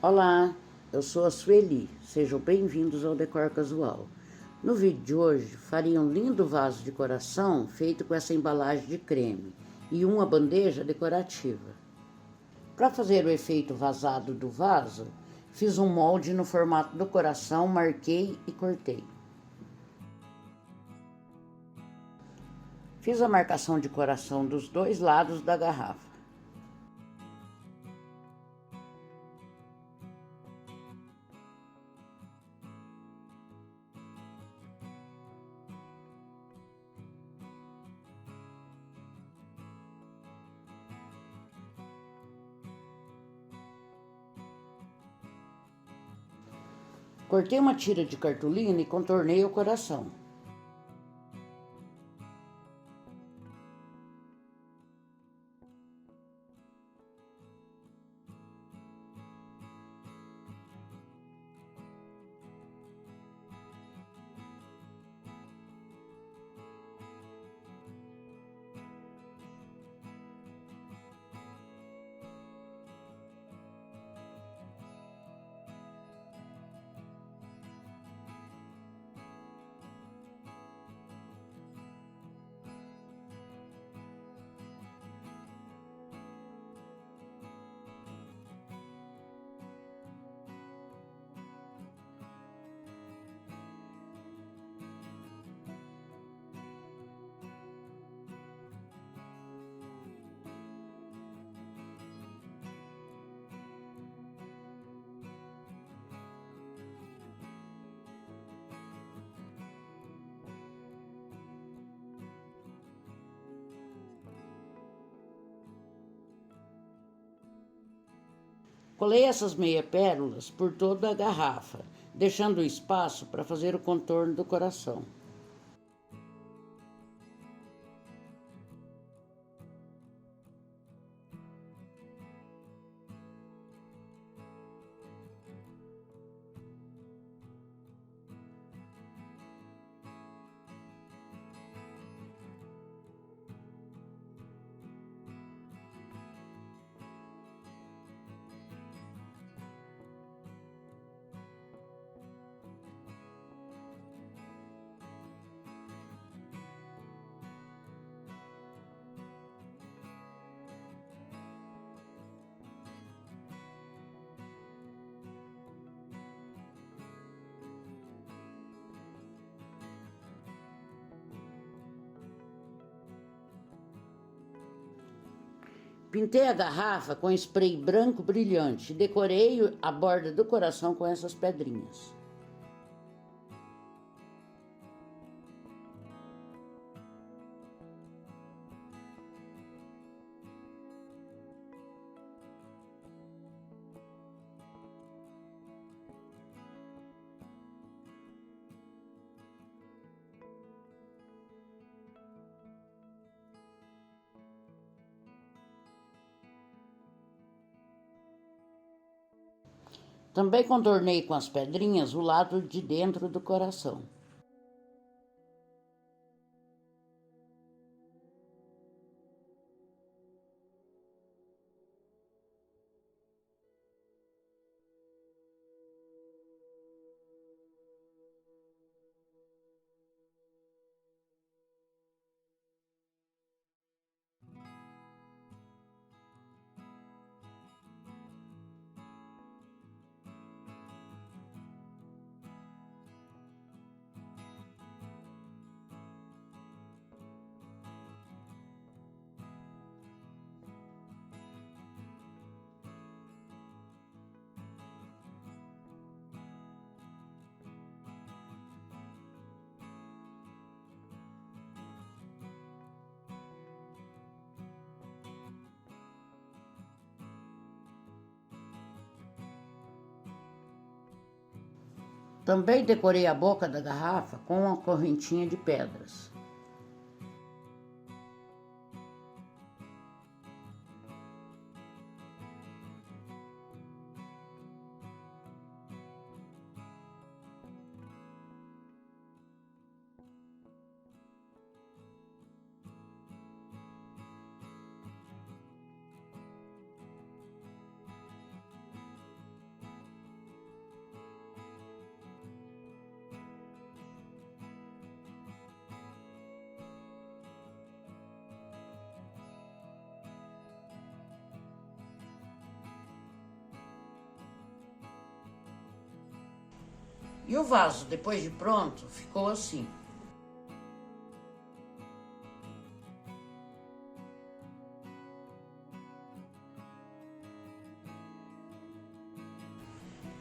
Olá, eu sou a Sueli, sejam bem-vindos ao Decor Casual. No vídeo de hoje, farei um lindo vaso de coração feito com essa embalagem de creme e uma bandeja decorativa. Para fazer o efeito vazado do vaso, fiz um molde no formato do coração, marquei e cortei. Fiz a marcação de coração dos dois lados da garrafa. Cortei uma tira de cartolina e contornei o coração. Colei essas meia pérolas por toda a garrafa, deixando espaço para fazer o contorno do coração. Pintei a garrafa com spray branco brilhante e decorei a borda do coração com essas pedrinhas. Também contornei com as pedrinhas o lado de dentro do coração. Também decorei a boca da garrafa com uma correntinha de pedras. E o vaso, depois de pronto, ficou assim.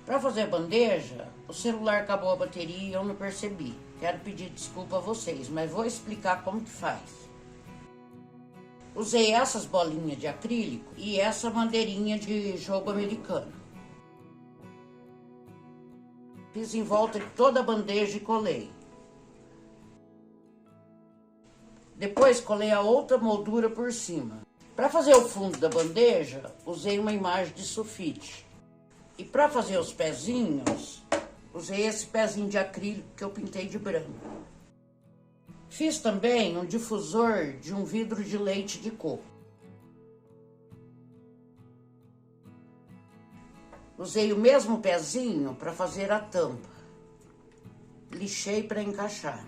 Para fazer a bandeja, o celular acabou a bateria e eu não percebi. Quero pedir desculpa a vocês, mas vou explicar como que faz. Usei essas bolinhas de acrílico e essa bandeirinha de jogo americano. Fiz em volta de toda a bandeja e colei. Depois colei a outra moldura por cima. Para fazer o fundo da bandeja, usei uma imagem de sulfite. E para fazer os pezinhos, usei esse pezinho de acrílico que eu pintei de branco. Fiz também um difusor de um vidro de leite de coco. Usei o mesmo pezinho para fazer a tampa. Lixei para encaixar.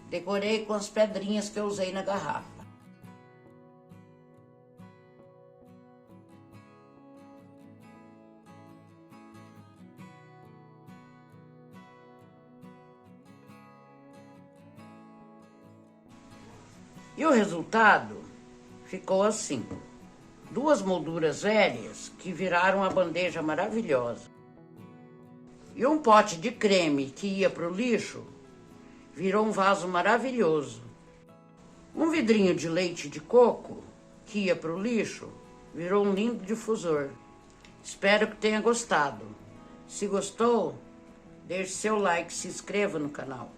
Decorei com as pedrinhas que eu usei na garrafa. E o resultado ficou assim. 2 molduras velhas que viraram a bandeja maravilhosa. E um pote de creme que ia para o lixo virou um vaso maravilhoso. Um vidrinho de leite de coco que ia para o lixo virou um lindo difusor. Espero que tenha gostado. Se gostou, deixe seu like e se inscreva no canal.